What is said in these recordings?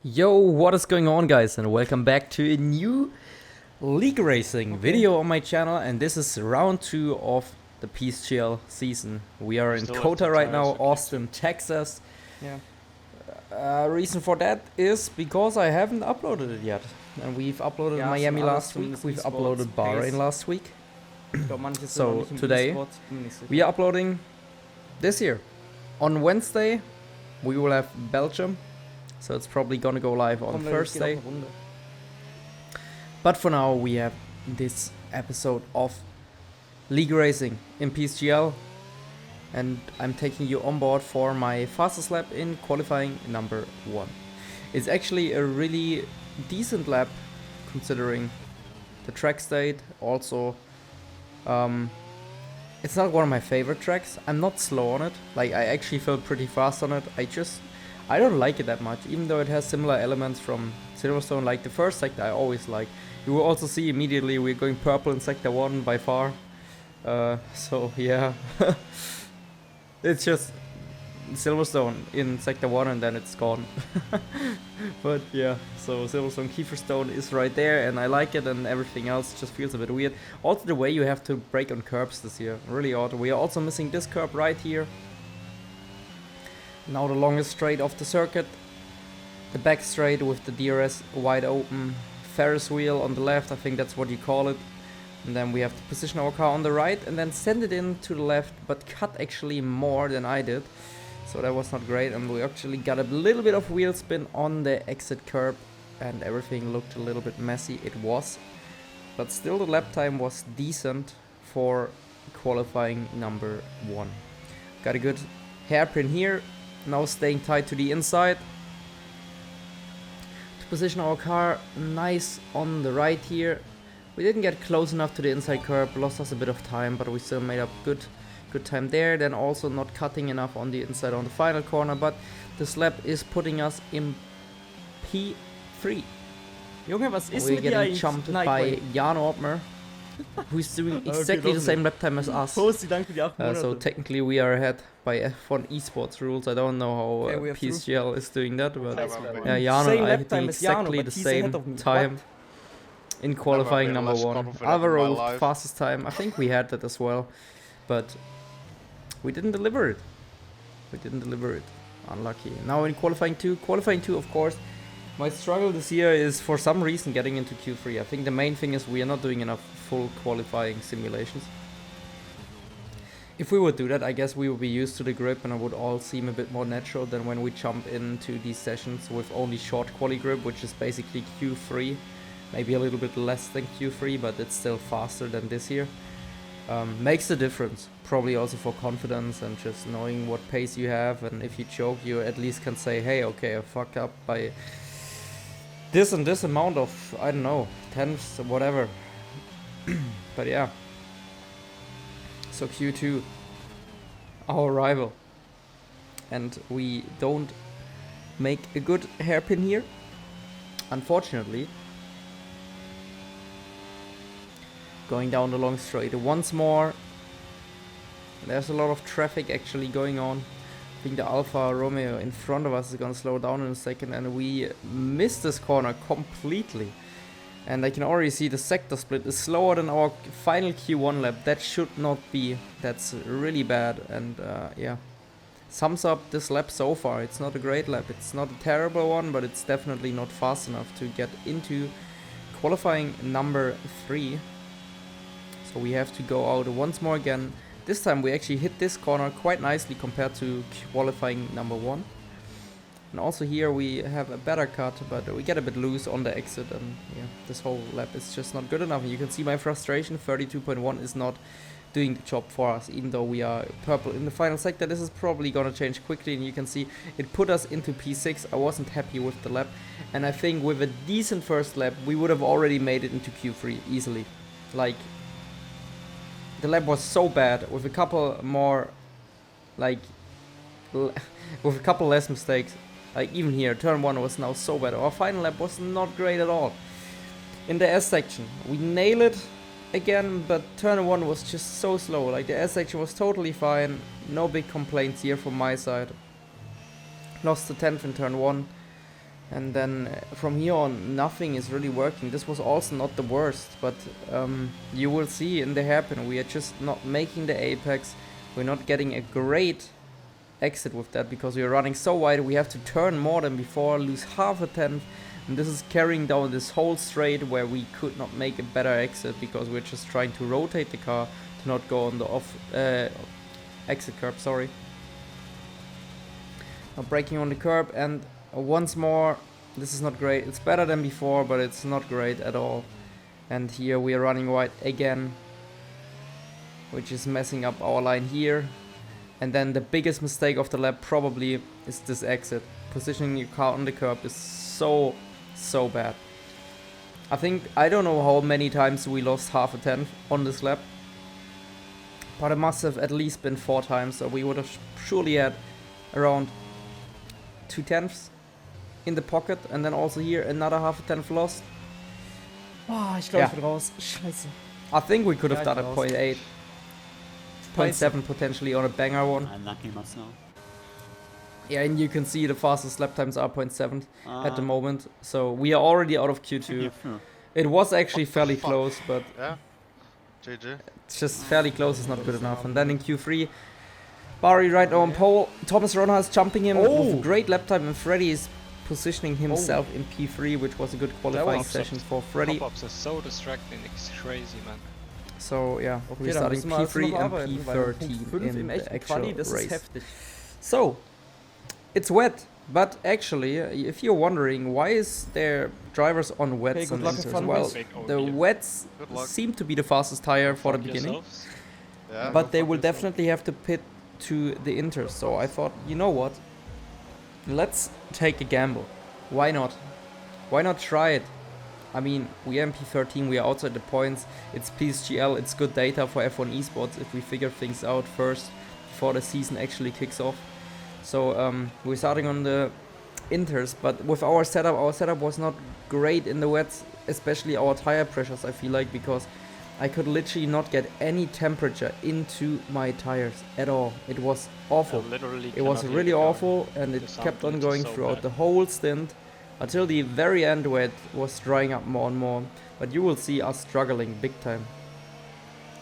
Yo, what is going on, guys, and welcome back to a new league racing video on my channel. And this is round 2 of the Psgl season. We are in Kota right now, Austin, Texas. Yeah. Reason for that is because I haven't uploaded it yet. And we've uploaded Miami last week, we've uploaded Bahrain last week. So today we are uploading this year. On Wednesday we will have Belgium. So it's probably gonna go live on Thursday. But for now we have this episode of League Racing in Psgl. And I'm taking you on board for my fastest lap in qualifying number 1. It's actually a really decent lap considering the track state. Also, it's not one of my favorite tracks. I'm not slow on it. Like, I actually felt pretty fast on it. I don't like it that much, even though it has similar elements from Silverstone. Like the first sector I always like. You will also see immediately we're going purple in sector 1 by far. So yeah. It's just Silverstone in sector 1 and then it's gone. But yeah, so Silverstone Kiefer stone is right there and I like it, and everything else just feels a bit weird. Also the way you have to brake on curbs this year, really odd. We are also missing this curb right here. Now the longest straight of the circuit, the back straight with the DRS wide open, Ferris wheel on the left, I think that's what you call it. And then we have to position our car on the right and then send it in to the left, but cut actually more than I did. So that was not great, and we actually got a little bit of wheel spin on the exit curb and everything looked a little bit messy. It was, but still the lap time was decent for qualifying number 1. Got a good hairpin here. Now staying tight to the inside to position our car nice on the right here. We didn't get close enough to the inside curb, lost us a bit of time, but we still made up good time there. Then also not cutting enough on the inside on the final corner, but this lap is putting us in P3. Junge, was ist We're mit dir getting eigentlich? jumped by Jan Ortmer, who's doing exactly the same lap time as us. Posti, danke für die 8 Monate. So technically we are ahead by F1 esports rules. I don't know how Okay, we are Psgl is doing that, but Yeah, Jan Same and I lap did time as Jan, exactly but the he's same ahead of me. time in qualifying Never been number less 1. confident in Alvaro my with life. fastest time. I think we had that as well, but we didn't deliver it. Unlucky. Now in qualifying 2, of course, my struggle this year is for some reason getting into Q3. I think the main thing is we are not doing enough full qualifying simulations. If we would do that, I guess we would be used to the grip and it would all seem a bit more natural than when we jump into these sessions with only short quali grip, which is basically Q3. Maybe a little bit less than Q3, but it's still faster than this year. Makes a difference, probably also for confidence and just knowing what pace you have, and if you choke you at least can say, hey, okay, I fucked up by this and this amount of, I don't know, tenths or whatever. But yeah, so Q2, our rival, and we don't make a good hairpin here, unfortunately. Going down the long straight once more. There's a lot of traffic actually going on. I think the Alfa Romeo in front of us is gonna slow down in a second, and we missed this corner completely. And I can already see the sector split is slower than our final Q1 lap. That should not be. That's really bad. And yeah, sums up this lap so far. It's not a great lap. It's not a terrible one, but it's definitely not fast enough to get into qualifying number 3. So we have to go out once more again. This time we actually hit this corner quite nicely compared to qualifying number 1. And also here we have a better cut, but we get a bit loose on the exit, and yeah, this whole lap is just not good enough. And you can see my frustration. 32.1 is not doing the job for us, even though we are purple in the final sector. This is probably gonna change quickly, and you can see it put us into P6. I wasn't happy with the lap, and I think with a decent first lap we would have already made it into Q3 easily. Like, the lap was so bad, with a couple more, like, with a couple less mistakes. Like even here, turn 1 was now so bad. Our final lap was not great at all. In the S section, we nailed it again, but turn 1 was just so slow. Like the S section was totally fine, no big complaints here from my side. Lost the 10th in turn 1. And then from here on, nothing is really working. This was also not the worst, but you will see in the hairpin, we are just not making the apex. We're not getting a great exit with that because we are running so wide. We have to turn more than before, lose half a tenth, and this is carrying down this whole straight where we could not make a better exit because we're just trying to rotate the car to not go on the off exit curb. Sorry. Now braking on the curb, and once more, this is not great. It's better than before, but it's not great at all. And here we are running wide again, which is messing up our line here. And then the biggest mistake of the lap probably is this exit. Positioning your car on the curb is so bad. I don't know how many times we lost half a tenth on this lap, but it must have at least been 4 times, so we would have surely had around 2 tenths in the pocket, and then also here another half a tenth lost. Oh, ich glaube, Ja. ich bin raus. Scheiße. I think we could have Ja, done a ich 0.8, 0.7 potentially on a banger one. Unlucky Marcel. Yeah, and you can see the fastest lap times are 0.7 at the moment, so we are already out of Q2. It was actually fairly close, but Yeah. GG. it's just fairly close is not good enough. And then in Q3, Barry right now on pole, Thomas Ronha is jumping him with a great lap time, and Freddy is positioning himself in P3, which was a good qualifying session for Freddy. Pop-ups are so distracting, it's crazy, man. So yeah, Okay, we're dann starting müssen wir also noch P3 and arbeiten, weil P13 Punkt 5 in im the echten actual Quali, das ist race. heftig. So, it's wet, but actually, if you're wondering, why is there drivers on wets Okay, good and luck, inters? have fun, Well, boys. Big the OD. wets Good luck. seem to be the fastest tire for the Fuck beginning, yourselves. Yeah. but they will definitely have to pit to the inters. So I thought, you know what? Let's take a gamble. Why not? Why not try it? I mean, we are in P13, we are outside the points. It's Psgl, it's good data for F1 esports if we figure things out first before the season actually kicks off. So we're starting on the inters, but with our setup was not great in the wets, especially our tire pressures, I feel like, because I could literally not get any temperature into my tires at all. It was awful. Literally It was cannot hear really the car. awful, and it The sound kept on glitch is going so throughout bad. the whole stint until the very end where it was drying up more and more. But you will see us struggling big time.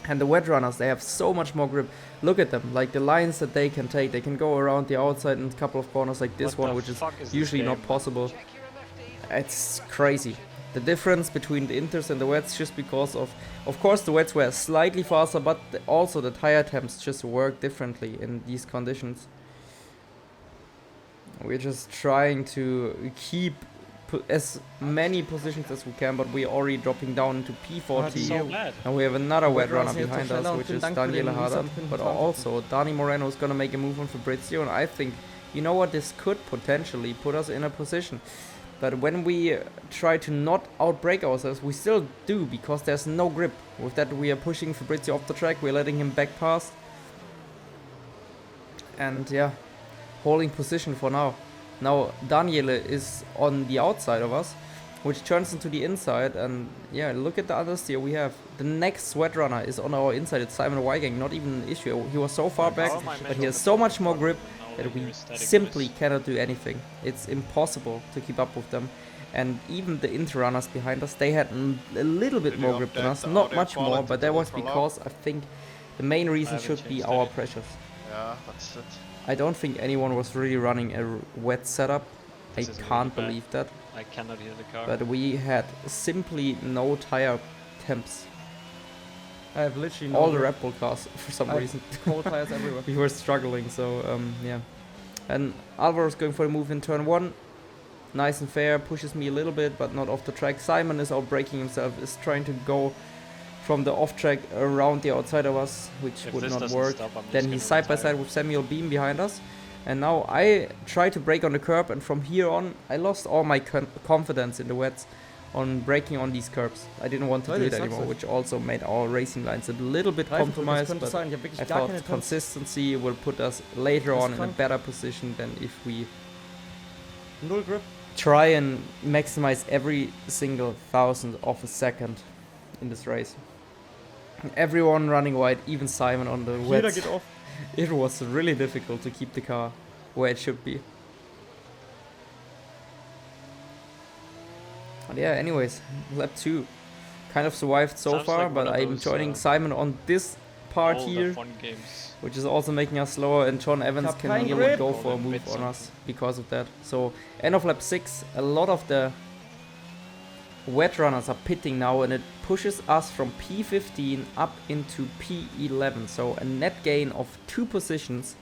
And the wet runners, they have so much more grip. Look at them, like the lines that they can take. They can go around the outside in a couple of corners like this What one, the which is fuck is this usually game? not possible. It's crazy. The difference between the inters and the wets just because of course the wets were slightly faster, but also the tire temps just work differently in these conditions. We're just trying to keep as many positions as we can, but we're already dropping down into P40. So bad. And we have another wet Wet runner runners behind jetzt us, schneller which und is vielen Dank für Daniele den Haddad. Reset But 25. also, Dani Moreno is going to make a move on Fabrizio, and I think, you know what, this could potentially put us in a position. But when we try to not outbrake ourselves, we still do, because there's no grip. With that, we are pushing Fabrizio off the track, we're letting him back past. And yeah, holding position for now. Now, Daniele is on the outside of us, which turns into the inside, and yeah, look at the other steer we have. The next sweat runner is on our inside, it's Simon Weigang, not even an issue. He was so far back, How am I but he meant has to so fuck much more fuck grip now that when we you're static simply voice? cannot do anything. It's impossible to keep up with them. And even the inter runners behind us, they had a little bit Did more you grip than update us, the not audio much more, quality but that to was ultra loud? because I think the main reason haven't should be changed our any. pressures. Yeah, that's it. I don't think anyone was really running a wet setup. This I is really can't bad. believe that. I cannot hear the car. But we had simply no tire temps. I have literally no All the grip. Red Bull cars, for some I- reason. Cold tires everywhere. We were struggling, so yeah. And Alvaro's going for a move in turn 1. Nice and fair, pushes me a little bit, but not off the track. Simon is out braking himself, is trying to go from the off track around the outside of us, which If would this not doesn't work. stop, I'm just Then gonna he's side by retire. side with Samuel Beam behind us. And now I try to brake on the curb, and from here on, I lost all my confidence in the wets on braking on these curbs. I didn't want to Leute, do ich it sag's anymore, euch. which also made our racing lines a little bit Reifendruck, das compromised. könnte But sein. Ich habe wirklich I gar thought keine Temps. consistency will put us later Das on ist in a krank. better position than if we Null Grip. try and maximize every single thousandth of a second in this race. Everyone running wide, even Simon on the Jeder wets. geht off. It was really difficult to keep the car where it should be. But yeah, anyways, lap 2. Kind of survived so Sounds far, like but one of I'm those, joining Simon on this part All here, the fun games. which is also making us slower, and John Evans hab can kein nearly Grip. go for a Golden move bits on on us because of that. So, end of lap 6, a lot of the wet runners are pitting now, and it pushes us from P15 up into P11. So, a net gain of 2 positions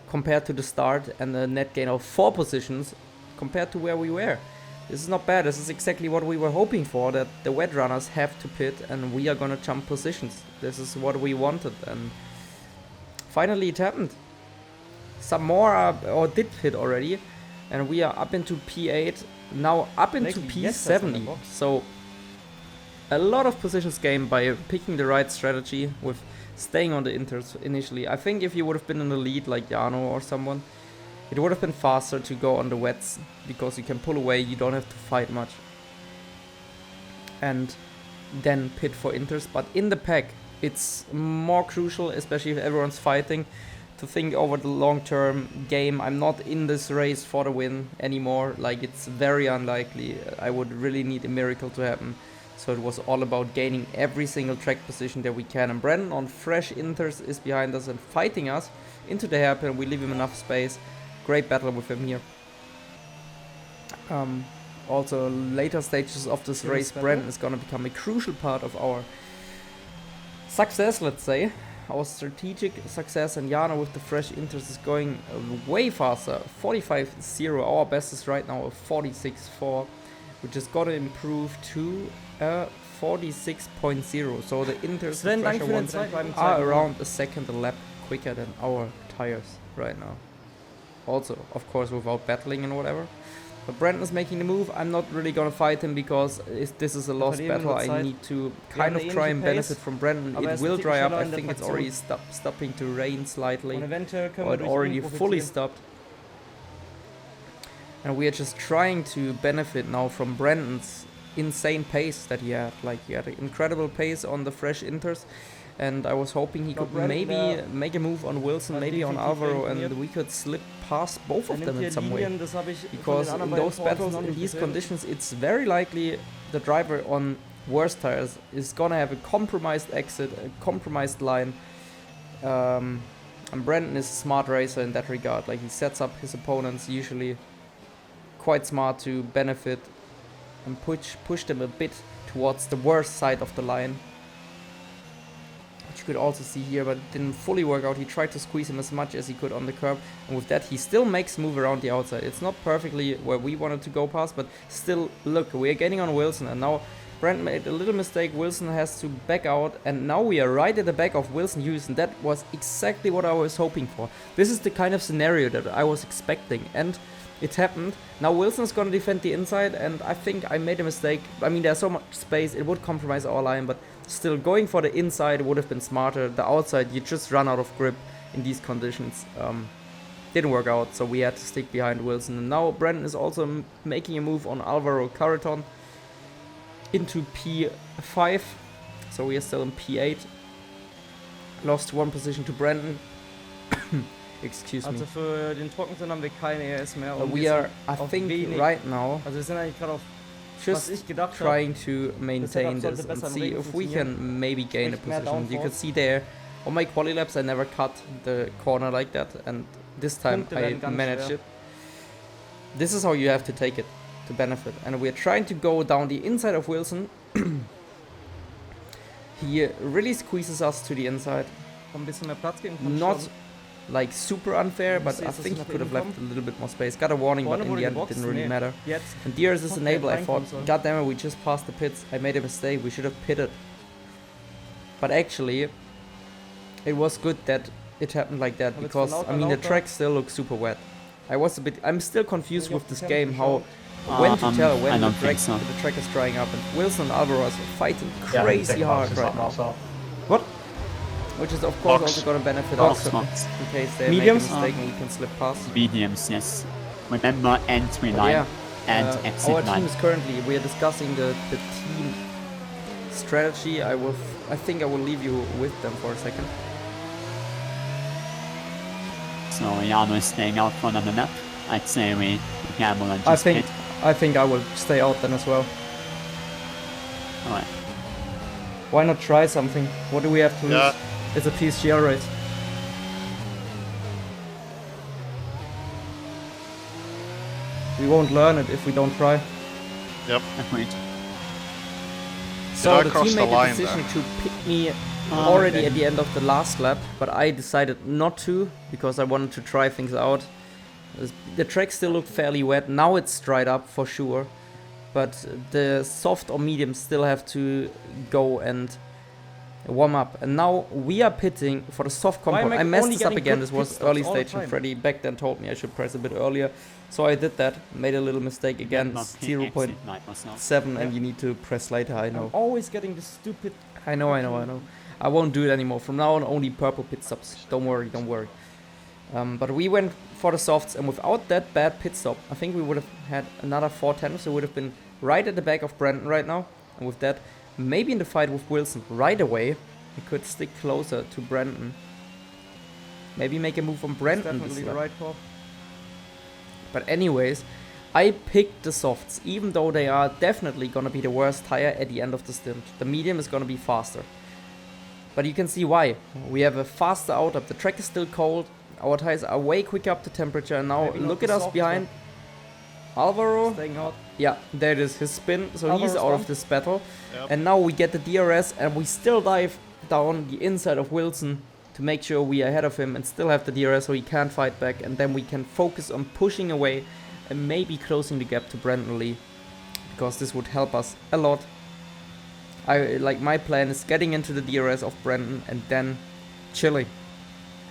compared to the start, and a net gain of 4 positions compared to where we were. This is not bad. This is exactly what we were hoping for, that the wet runners have to pit and we are gonna jump positions. This is what we wanted, and finally it happened. Some more are, or did pit already, and we are up into P8, now up into Blakey, yes, that's on the P70. box. So a lot of positions gained by picking the right strategy with staying on the inters initially. I think if you would have been in the lead like Jano or someone, it would have been faster to go on the wets, because you can pull away, you don't have to fight much. And then pit for inters. But in the pack, it's more crucial, especially if everyone's fighting, to think over the long-term game. I'm not in this race for the win anymore. Like, it's very unlikely. I would really need a miracle to happen. So it was all about gaining every single track position that we can. And Brandon on fresh inters is behind us and fighting us into the hairpin. We leave him enough space. Great battle with him here. Also, later stages of this race, Brandon is gonna become a crucial part of our success, let's say. Our strategic success, and Jana with the fresh inters is going way faster. 45.0, our best is right now a 46.4, which is gotta improve to 46.0. So the inters, the Sven, danke fresher für den ones, Zweitwagen. are around a second a lap quicker than our tires right now. Also, of course, without battling and whatever. But Brandon is making the move. I'm not really gonna fight him because this is a lost verlieren battle. nur I Zeit. need to Wir kind haben of eine try ähnliche and Pace, benefit from Brandon. aber er It ist will ein dry up. schneller I in der think it's Traktion. already stopping to rain slightly. Und eventuell können Or wir it durch already ihn fully profitieren. stopped. And we are just trying to benefit now from Brandon's insane pace that he had. Like, he had an incredible pace on the fresh inters. And I was hoping he But could Brandon, maybe make a move on Wilson, hat maybe on definitiv Alvaro, imponiert. and we could slip past both Er of nimmt them in hier some way. Linien, das habe ich von Because den in anderen beiden those Forces battles, noch in nicht these gesehen. conditions, it's very likely the driver on worse tires is gonna have a compromised exit, a compromised line. And Brandon is a smart racer in that regard. Like, he sets up his opponents usually quite smart to benefit and push them a bit towards the worst side of the line. Which you could also see here, but it didn't fully work out. He tried to squeeze him as much as he could on the curb, and with that he still makes move around the outside. It's not perfectly where we wanted to go past, but still, look, we are getting on Wilson, and now Brandon made a little mistake. Wilson has to back out, and now we are right at the back of Wilson Hughes, and that was exactly what I was hoping for. This is the kind of scenario that I was expecting, and it happened. Now Wilson's gonna defend the inside, and I think I made a mistake. I mean, there's so much space, it would compromise our line, but still, going for the inside would have been smarter. The outside, you just run out of grip in these conditions. Didn't work out, so we had to stick behind Wilson. And now Brandon is also making a move on Alvaro Carreton into P5. So we are still in P8. Lost one position to Brandon. Excuse me. Also für den Trockensinn haben wir keine ES mehr. Und We wir are, sind I auf think, wenig. right now Also wir sind eigentlich gerade auf, was just ich gedacht habe. trying to maintain Setup this sollte and besser im see Regen if we funktionieren. can maybe gain a Nicht mehr position. You could Downforce. see there on my quali laps I never cut the corner like that, and this time Punkte I werden ganz managed schwer. it. This is how you have to take it to benefit, and we're trying to go down the inside of Wilson. He really squeezes us to the inside. Ein bisschen mehr Platz geben kann Not schon. like super unfair, but Muss I jetzt, dass think sie he nach could have innen left a little bit more space. Got a warning, but Vorne in wurde the end it geboxt, didn't really nee. matter. Jetzt. And DRS is Top enabled. I Gate thought, reinkommen soll. God damn it, we just passed the pits. I made a mistake. We should have pitted. But actually, it was good that it happened like that, Aber jetzt because von I mean the lauter- track still looks super wet. I'm still confused Maybe with auf this die game, Kämpfe how schauen. when to tell I when don't think so. the track is drying up, and Wilson and Alvarez are fighting Yeah, crazy take hard boxes right up now, also. What? which is of course Box. also going to benefit Box us box. in case they Mediums? make a mistake and we can slip past. Mediums, yes. Remember entry But line yeah, and our exit team line. is currently, we are discussing the team strategy. I think I will leave you with them for a second. So Jano is staying out front on the map. I'd say we gamble and just pit. I think I will stay out then as well. Alright. Why not try something? What do we have to Yeah. lose? It's a Psgl race. We won't learn it if we don't try. Yep. Agreed. So I the cross team the made the line decision there? to pick me Oh, already okay. at the end of the last lap, but I decided not to because I wanted to try things out. The track still looked fairly wet. Now it's dried up for sure, but the soft or medium still have to go and warm up. And now we are pitting for the soft Why am compound. I I messed only this up getting again. good This pit was stops early all the stage, and time? Freddy back then told me I should press a bit earlier, so I did that. Made a little mistake again. Not It's pit 0.7, exit like myself. and Yeah. you need to press later. I know. I'm always getting this stupid. I know. I won't do it anymore. From now on, only purple pit stops. Don't worry. But we went for the softs, and without that bad pit stop, I think we would have had another 410, so we would have been right at the back of Brandon right now. And with that, maybe in the fight with Wilson right away, we could stick closer to Brandon. Maybe make a move on It's Brandon definitely this the lap. right call. But anyways, I picked the softs, even though they are definitely gonna be the worst tire at the end of the stint. The medium is gonna be faster. But you can see why. We have a faster out up. The track is still cold. Our tires are way quicker up to temperature. And now Maybe not look the at us soft, behind. Alvaro. Staying out. Yeah, there it is. His spin. So he's Alvaro's out of gone. this battle. Yep. And now we get the DRS, and we still dive down the inside of Wilson to make sure we are ahead of him and still have the DRS so he can't fight back. And then we can focus on pushing away and maybe closing the gap to Brandon Lee, because this would help us a lot. My plan is getting into the DRS of Brandon and then chilling.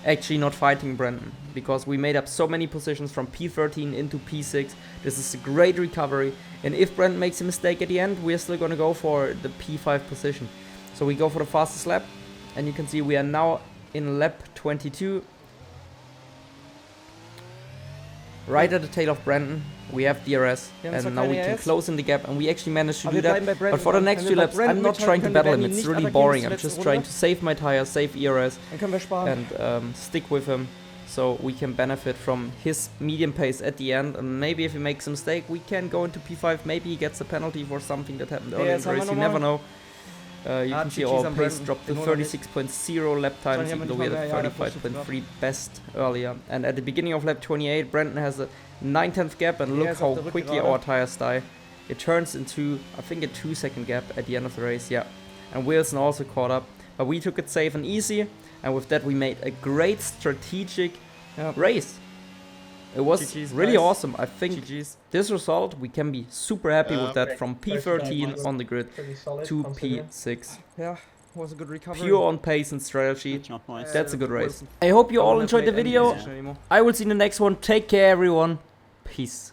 Actually not fighting Brandon, because we made up so many positions from P13 into P6. This is a great recovery, and if Brandon makes a mistake at the end, we're still gonna go for the P5 position. So we go for the fastest lap, and you can see we are now in lap 22. Right at the tail of Brandon, we have DRS, Yeah, and so now we keine can AS. close in the gap, and we actually managed to Aber do wir that. bleiben bei Brandon But for the dran. next Wenn few wir bei laps, Brandon I'm not mithalten trying to können, battle wir him. werden ihn It's nicht really attackieren boring. bis I'm letzte just Runde. trying to save my tire, save ERS, Dann können wir sparen. and stick with him, so we can benefit from his medium pace at the end. And maybe if he makes a mistake, we can go into P5. Maybe he gets a penalty for something that happened earlier in jetzt the haben wir race. You nochmal. never know. You Ah, can see GG's our am pace Brandon. dropped to Den holen wir nicht. 36.0 lap times, haben wir even though nicht we had mal a mehr. Ja, der pusht 35.3 best earlier. And at the beginning of lap 28, Brandon has a 9/10 gap, and look ist how auf der quickly Rückgerade. our tires die. It turns into, I think, a 2-second gap at the end of the race, yeah. And Wilson also caught up, but we took it safe and easy, and with that we made a great strategic Ja. race. It was GG's, really guys. awesome. I think GG's. this result, we can be super happy Yeah. with that, from P13 on the grid Pretty solid. to considering. P6. Yeah, was a good recovery. Pure on pace and strategy. Good job, boys. That's a good race. Wilson. I hope you I all wouldn't have enjoyed the made any video. decision anymore. I will see you in the next one. Take care, everyone. Peace.